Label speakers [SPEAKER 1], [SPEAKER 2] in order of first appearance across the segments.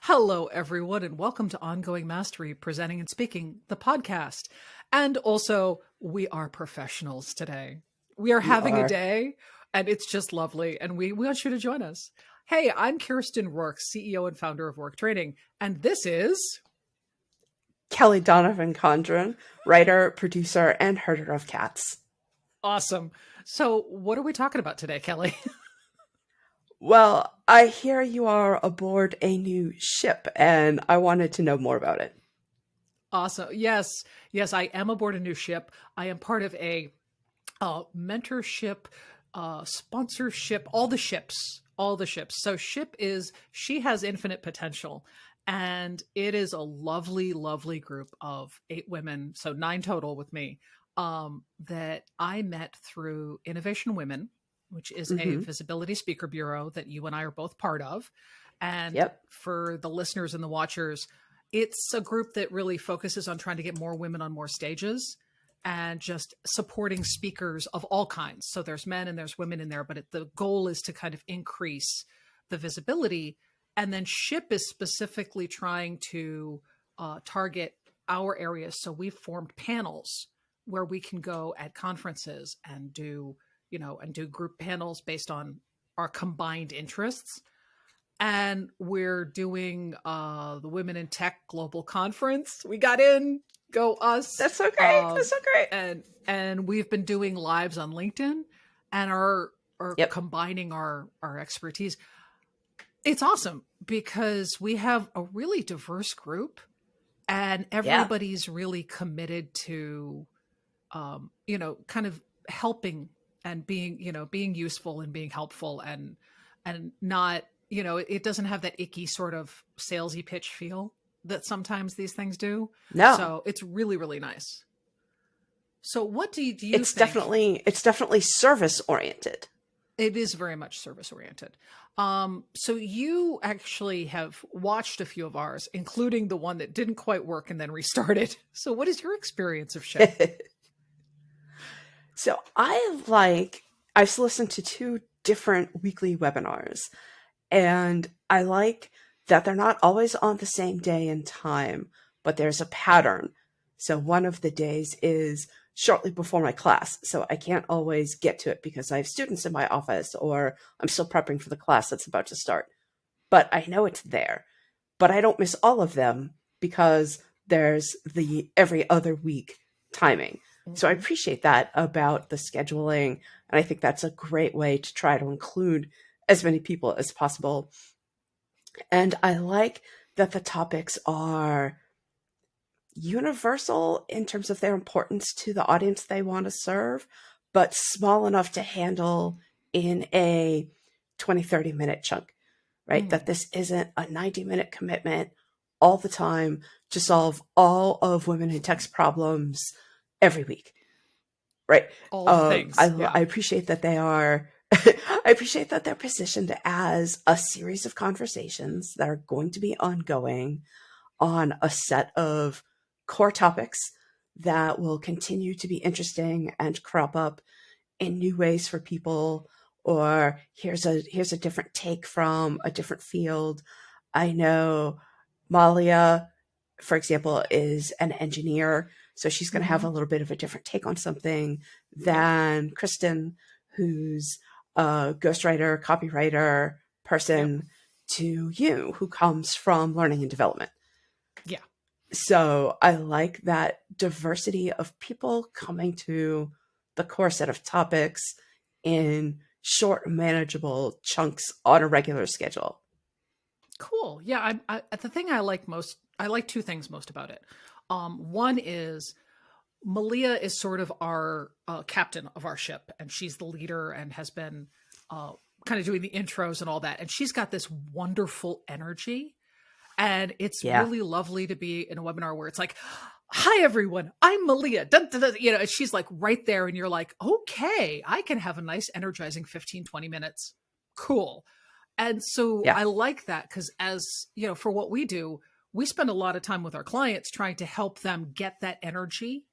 [SPEAKER 1] Hello, everyone, and welcome to Ongoing Mastery, Presenting and Speaking, the podcast. And also, we are professionals today. We are
[SPEAKER 2] We
[SPEAKER 1] having a
[SPEAKER 2] are.
[SPEAKER 1] day, and it's just lovely, and we want you to join us. Hey, I'm Kirsten Rourke, CEO and founder of Work Training, and this is...
[SPEAKER 2] Kellie Donovan Condren, writer, producer, and herder of cats.
[SPEAKER 1] Awesome. So what are we talking about today, Kellie?
[SPEAKER 2] Well, I hear you are aboard a new ship, and I wanted to know more about it.
[SPEAKER 1] Awesome. Yes, yes, I am aboard a new ship. I am part of a mentorship, sponsorship, all the ships, all the ships. So She Has Infinite Potential. And it is a lovely, lovely group of 8 women, so 9 total with me, that I met through Innovation Women, which is a
[SPEAKER 2] Mm-hmm.
[SPEAKER 1] visibility speaker bureau that you and I are both part of. And
[SPEAKER 2] Yep.
[SPEAKER 1] for the listeners and the watchers, it's a group that really focuses on trying to get more women on more stages and just supporting speakers of all kinds. So there's men and there's women in there, but the goal is to kind of increase the visibility. And then SHIP is specifically trying to target our areas. So we've formed panels where we can go at conferences and do group panels based on our combined interests. And we're doing the Women in Tech Global Conference. We got in, go us.
[SPEAKER 2] That's so great. That's so great.
[SPEAKER 1] And we've been doing lives on LinkedIn and are
[SPEAKER 2] Yep.
[SPEAKER 1] combining our expertise. It's awesome because we have a really diverse group and everybody's really committed to kind of helping and being useful and being helpful and not, it doesn't have that icky sort of salesy pitch feel that sometimes these things do.
[SPEAKER 2] No.
[SPEAKER 1] So it's really, really nice. So what do you
[SPEAKER 2] It's
[SPEAKER 1] think?
[SPEAKER 2] It's definitely service oriented.
[SPEAKER 1] It is very much service oriented. So you actually have watched a few of ours, including the one that didn't quite work and then restarted. So what is your experience of SHIP?
[SPEAKER 2] So I've listened to 2 different weekly webinars, and I like that they're not always on the same day and time, but there's a pattern. So one of the days is shortly before my class, so I can't always get to it because I have students in my office or I'm still prepping for the class that's about to start. But I know it's there. But I don't miss all of them because there's the every other week timing. So I appreciate that about the scheduling. And I think that's a great way to try to include as many people as possible. And I like that the topics are universal in terms of their importance to the audience they want to serve, but small enough to handle in a 20, 30-minute chunk, right? That this isn't a 90-minute commitment all the time to solve all of women in tech's problems every week, right?
[SPEAKER 1] All the things.
[SPEAKER 2] I appreciate that they are I appreciate that they're positioned as a series of conversations that are going to be ongoing on a set of core topics that will continue to be interesting and crop up in new ways for people, or here's a different take from a different field. I know Malia, for example, is an engineer, so she's going to have a little bit of a different take on something than Kristen, who's a ghostwriter, copywriter person, to you, who comes from learning and development.
[SPEAKER 1] Yeah.
[SPEAKER 2] So I like that diversity of people coming to the core set of topics in short, manageable chunks on a regular schedule.
[SPEAKER 1] Cool. Yeah. The thing I like most, I like 2 things most about it. One is Malia is sort of our captain of our ship, and she's the leader and has been kind of doing the intros and all that. And she's got this wonderful energy. And it's really lovely to be in a webinar where it's like, hi, everyone, I'm Malia. Dun, dun, dun, and she's like right there. And you're like, okay, I can have a nice, energizing 15, 20 minutes. Cool. And so I like that because for what we do, we spend a lot of time with our clients trying to help them get that energy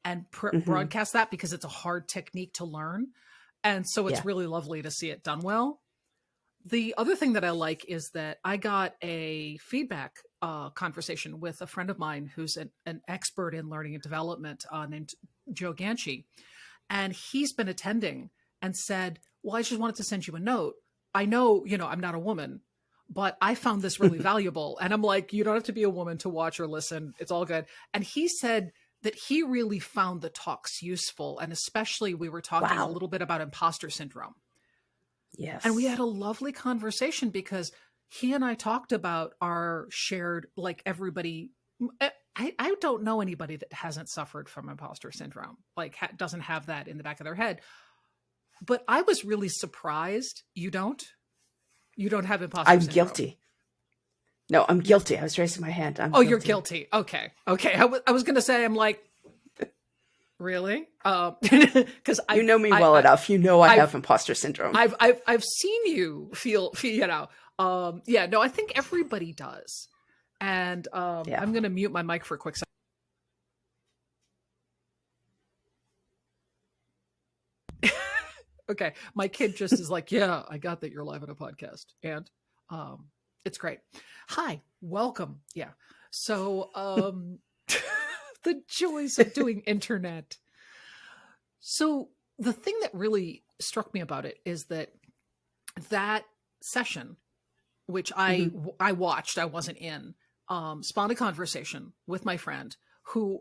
[SPEAKER 1] and broadcast that because it's a hard technique to learn. And so it's really lovely to see it done well. The other thing that I like is that I got a feedback conversation with a friend of mine who's an expert in learning and development named Joe Ganchi. And he's been attending and said, well, I just wanted to send you a note. I know, I'm not a woman, but I found this really valuable. And I'm like, you don't have to be a woman to watch or listen. It's all good. And he said that he really found the talks useful. And especially we were talking a
[SPEAKER 2] Wow.
[SPEAKER 1] little bit about imposter syndrome.
[SPEAKER 2] Yes.
[SPEAKER 1] And we had a lovely conversation because he and I talked about our shared, like everybody, I don't know anybody that hasn't suffered from imposter syndrome, like doesn't have that in the back of their head. But I was really surprised. You don't have imposter
[SPEAKER 2] I'm
[SPEAKER 1] syndrome.
[SPEAKER 2] guilty. No, I'm guilty. I was raising my hand. I'm
[SPEAKER 1] guilty. You're guilty. Okay. I was going to say, I'm like, really? Because
[SPEAKER 2] you know me well enough. You know I have imposter syndrome.
[SPEAKER 1] I've seen you feel. No, I think everybody does. And I'm going to mute my mic for a quick second. Okay, my kid just is like, yeah, I got that you're live on a podcast, and it's great. Hi, welcome. Yeah, so the joys of doing internet. So the thing that really struck me about it is that session, which I watched, I wasn't in, spawned a conversation with my friend who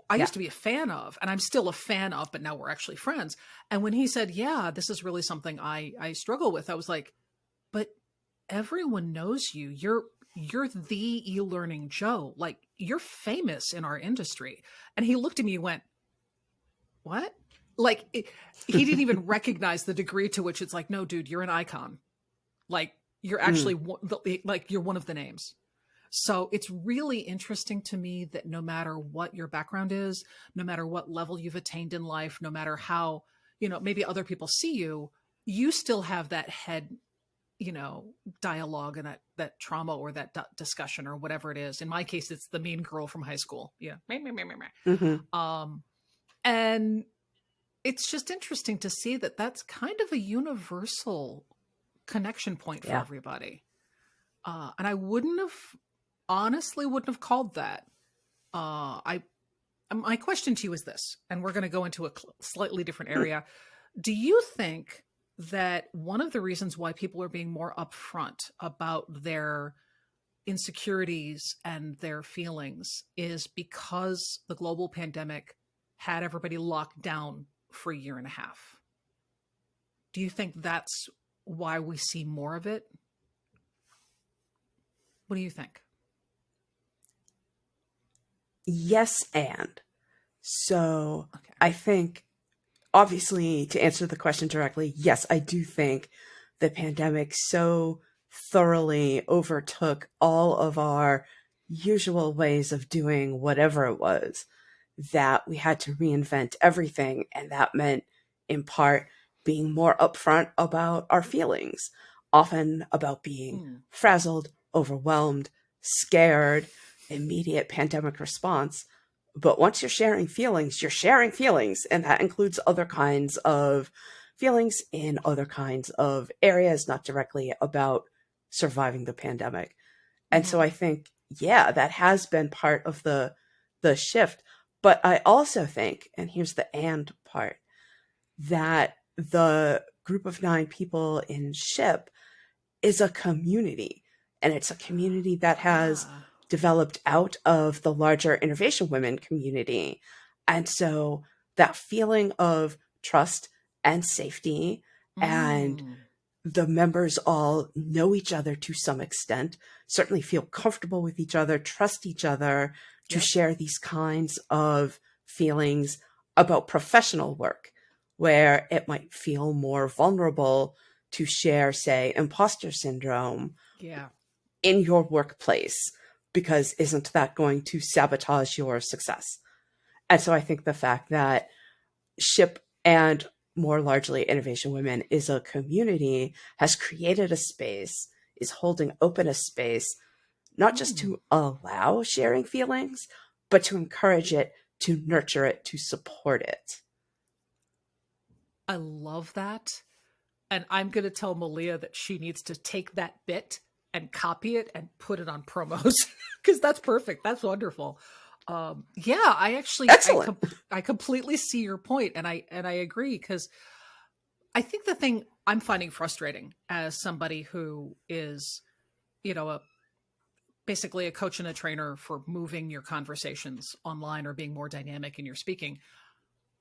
[SPEAKER 1] I used to be a fan of, and I'm still a fan of, but now we're actually friends. And when he said, yeah, this is really something I struggle with, I was like, but everyone knows you. You're the e-learning Joe. Like, you're famous in our industry. And he looked at me and went, what? Like, he didn't even recognize the degree to which it's like, no, dude, you're an icon. Like, you're actually like, you're one of the names. So it's really interesting to me that no matter what your background is, no matter what level you've attained in life, no matter how, maybe other people see you, you still have that head, dialogue and that trauma or that discussion or whatever it is. In my case, it's the mean girl from high school. Yeah. And it's just interesting to see that that's kind of a universal connection point for everybody. And I honestly wouldn't have called that. My question to you is this, and we're going to go into a slightly different area. Do you think that one of the reasons why people are being more upfront about their insecurities and their feelings is because the global pandemic had everybody locked down for a year and a half? Do you think that's why we see more of it? What do you think?
[SPEAKER 2] Yes, and so I think, obviously, to answer the question directly, yes, I do think the pandemic so thoroughly overtook all of our usual ways of doing whatever it was that we had to reinvent everything. And that meant, in part, being more upfront about our feelings, often about being frazzled, overwhelmed, scared, immediate pandemic response. But once you're sharing feelings, and that includes other kinds of feelings in other kinds of areas, not directly about surviving the pandemic. And so I think, that has been part of the shift. But I also think, and here's the and part, that the group of 9 people in S.H.I.P is a community. And it's a community that has developed out of the larger Innovation Women community. And so that feeling of trust and safety, and the members all know each other to some extent, certainly feel comfortable with each other, trust each other to share these kinds of feelings about professional work, where it might feel more vulnerable to share, say, imposter syndrome in your workplace, because isn't that going to sabotage your success? And so I think the fact that S.H.I.P and more largely Innovation Women is a community has created a space, is holding open a space, not just to allow sharing feelings, but to encourage it, to nurture it, to support it.
[SPEAKER 1] I love that. And I'm going to tell Malia that she needs to take that bit and copy it and put it on promos because that's perfect. That's wonderful. Yeah,
[SPEAKER 2] Excellent.
[SPEAKER 1] I completely see your point, and I agree, because I think the thing I'm finding frustrating as somebody who is, basically a coach and a trainer for moving your conversations online or being more dynamic in your speaking,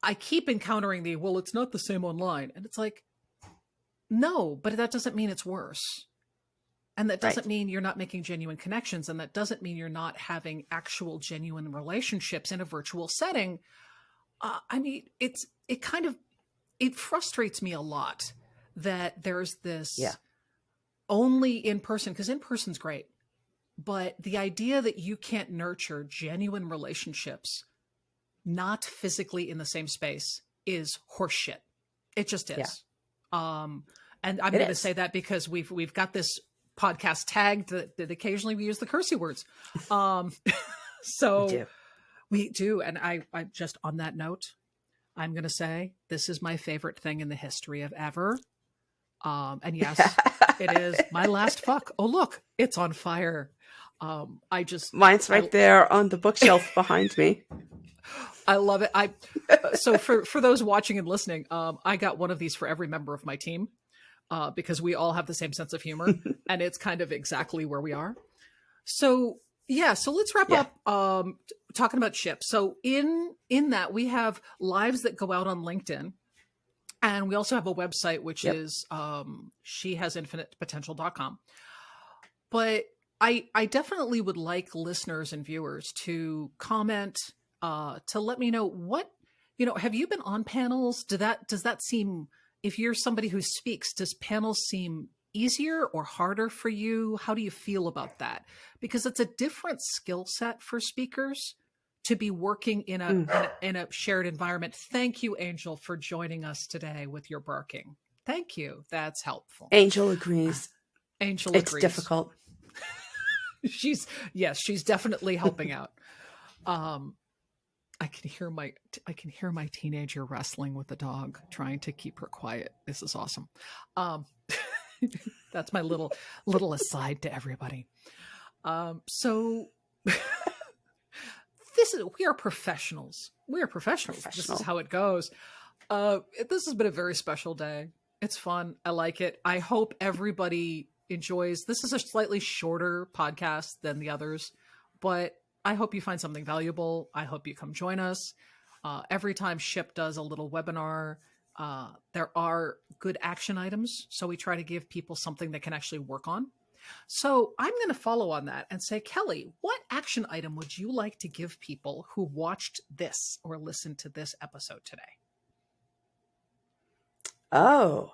[SPEAKER 1] I keep encountering well, it's not the same online. And it's like, no, but that doesn't mean it's worse. And that doesn't
[SPEAKER 2] Right.
[SPEAKER 1] mean you're not making genuine connections. And that doesn't mean you're not having actual genuine relationships in a virtual setting. It frustrates me a lot that there's this
[SPEAKER 2] Yeah.
[SPEAKER 1] only in person, because in person's great. But the idea that you can't nurture genuine relationships not physically in the same space is horseshit. It just is.
[SPEAKER 2] Yeah.
[SPEAKER 1] And I'm
[SPEAKER 2] It
[SPEAKER 1] going to
[SPEAKER 2] is.
[SPEAKER 1] say that because we've got this podcast tagged that occasionally we use the cursey words. So
[SPEAKER 2] We do.
[SPEAKER 1] we do. And I just, on that note, I'm going to say this is my favorite thing in the history of ever. And yes, it is my last fuck. Oh, look, it's on fire.
[SPEAKER 2] Mine's right there on the bookshelf behind me.
[SPEAKER 1] I love it. So for those watching and listening, I got one of these for every member of my team, because we all have the same sense of humor, and it's kind of exactly where we are. So yeah, so let's wrap up talking about S.H.I.P. So in that we have lives that go out on LinkedIn, and we also have a website which is shehasinfinitepotential.com. But I definitely would like listeners and viewers to comment, to let me know what, have you been on panels? Does that seem, if you're somebody who speaks, does panels seem easier or harder for you? How do you feel about that? Because it's a different skill set for speakers to be working in a shared environment. Thank you, Angel, for joining us today with your barking. Thank you. That's helpful.
[SPEAKER 2] Angel agrees.
[SPEAKER 1] Angel
[SPEAKER 2] It's
[SPEAKER 1] agrees.
[SPEAKER 2] difficult.
[SPEAKER 1] She's definitely helping out. I can hear my teenager wrestling with the dog, trying to keep her quiet. This is awesome. That's my little aside to everybody. So we are professionals. We are professionals. This is how it goes. This has been a very special day. It's fun. I like it. I hope everybody enjoys. This is a slightly shorter podcast than the others, but I hope you find something valuable. I hope you come join us. Every time S.H.I.P does a little webinar, there are good action items. So we try to give people something they can actually work on. So I'm going to follow on that and say, Kellie, what action item would you like to give people who watched this or listened to this episode today?
[SPEAKER 2] Oh,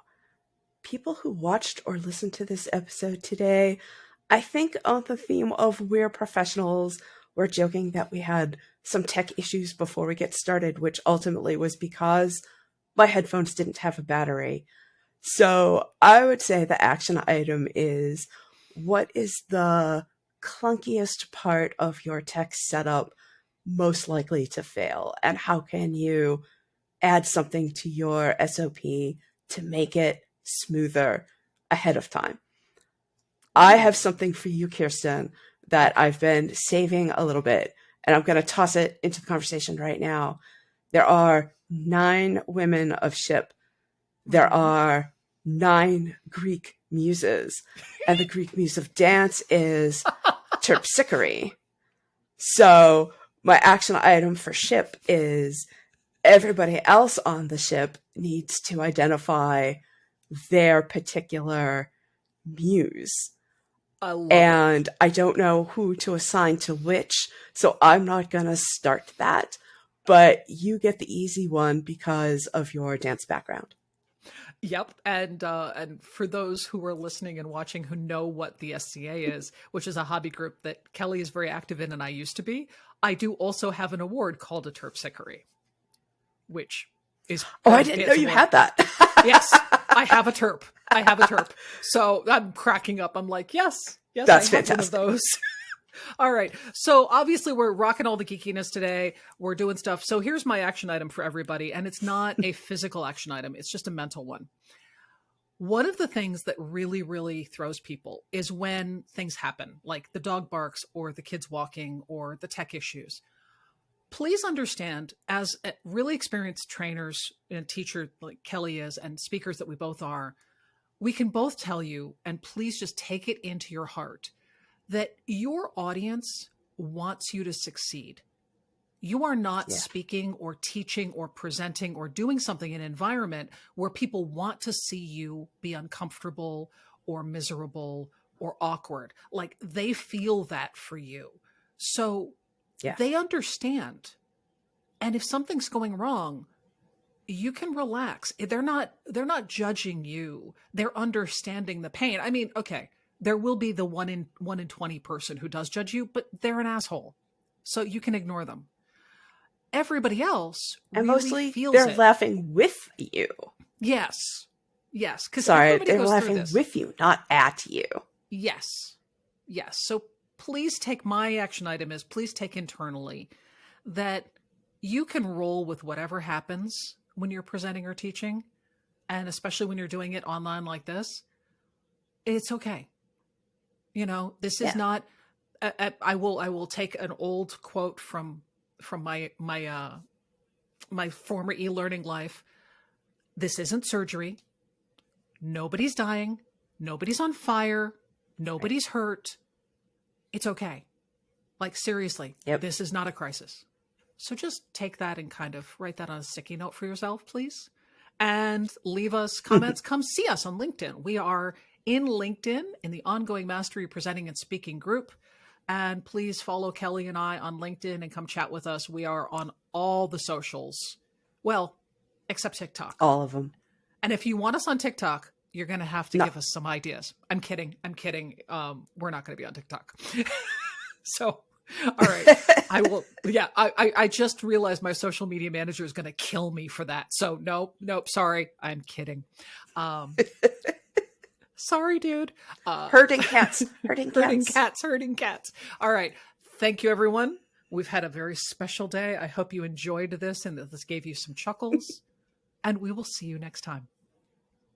[SPEAKER 2] people who watched or listened to this episode today, I think on the theme of we're professionals, we're joking that we had some tech issues before we get started, which ultimately was because my headphones didn't have a battery. So I would say the action item is, what is the clunkiest part of your tech setup most likely to fail? And how can you add something to your SOP to make it smoother ahead of time? I have something for you, Kirsten, that I've been saving a little bit, and I'm going to toss it into the conversation right now. There are 9 women of S.H.I.P. There are 9 Greek muses, and the Greek muse of dance is terpsichore. So my action item for S.H.I.P is everybody else on the ship needs to identify their particular muse. And I don't know who to assign to which, so I'm not going to start that. But you get the easy one because of your dance background.
[SPEAKER 1] Yep. And for those who are listening and watching who know what the SCA is, which is a hobby group that Kellie is very active in and I used to be, I do also have an award called a terpsichore, which is...
[SPEAKER 2] Oh, I didn't know you had that.
[SPEAKER 1] Yes, I have a terp. So I'm cracking up. I'm like, yes,
[SPEAKER 2] That's
[SPEAKER 1] I have
[SPEAKER 2] fantastic.
[SPEAKER 1] one of those. All right. So obviously we're rocking all the geekiness today. We're doing stuff. So here's my action item for everybody. And it's not a physical action item. It's just a mental one. One of the things that really, really throws people is when things happen, like the dog barks or the kids walking or the tech issues. Please understand, as really experienced trainers and teacher like Kellie is, and speakers that we both are, we can both tell you, and please just take it into your heart, that your audience wants you to succeed. You are not speaking or teaching or presenting or doing something in an environment where people want to see you be uncomfortable or miserable or awkward. Like, they feel that for you. So they understand. And if something's going wrong, you can relax. They're not judging you. They're understanding the pain. I mean, okay, there will be the 1 in 20 person who does judge you, but they're an asshole. So you can ignore them. Everybody else
[SPEAKER 2] and
[SPEAKER 1] really
[SPEAKER 2] mostly
[SPEAKER 1] feels
[SPEAKER 2] they're
[SPEAKER 1] it.
[SPEAKER 2] laughing with you.
[SPEAKER 1] Yes. Because
[SPEAKER 2] they're laughing with you, not at you.
[SPEAKER 1] Yes. So please take, my action item is, please take internally that you can roll with whatever happens when you're presenting or teaching, and especially when you're doing it online like this. It's okay. This is not. I will take an old quote from my former e-learning life. This isn't surgery. Nobody's dying. Nobody's on fire. Nobody's hurt. It's okay. Like, seriously, this is not a crisis. So just take that and kind of write that on a sticky note for yourself, please. And leave us comments. Come see us on LinkedIn. We are in LinkedIn in the Ongoing Mastery Presenting and Speaking group. And please follow Kellie and I on LinkedIn and come chat with us. We are on all the socials. Well, except TikTok.
[SPEAKER 2] All of them.
[SPEAKER 1] And if you want us on TikTok, you're going to have to give us some ideas. I'm kidding. We're not going to be on TikTok. So, all right. I will. Yeah. I just realized my social media manager is going to kill me for that. So nope. Sorry. I'm kidding. Sorry, dude.
[SPEAKER 2] Herding cats. Herding
[SPEAKER 1] cats. All right. Thank you, everyone. We've had a very special day. I hope you enjoyed this and that this gave you some chuckles. And we will see you next time.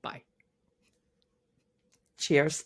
[SPEAKER 1] Bye.
[SPEAKER 2] Cheers.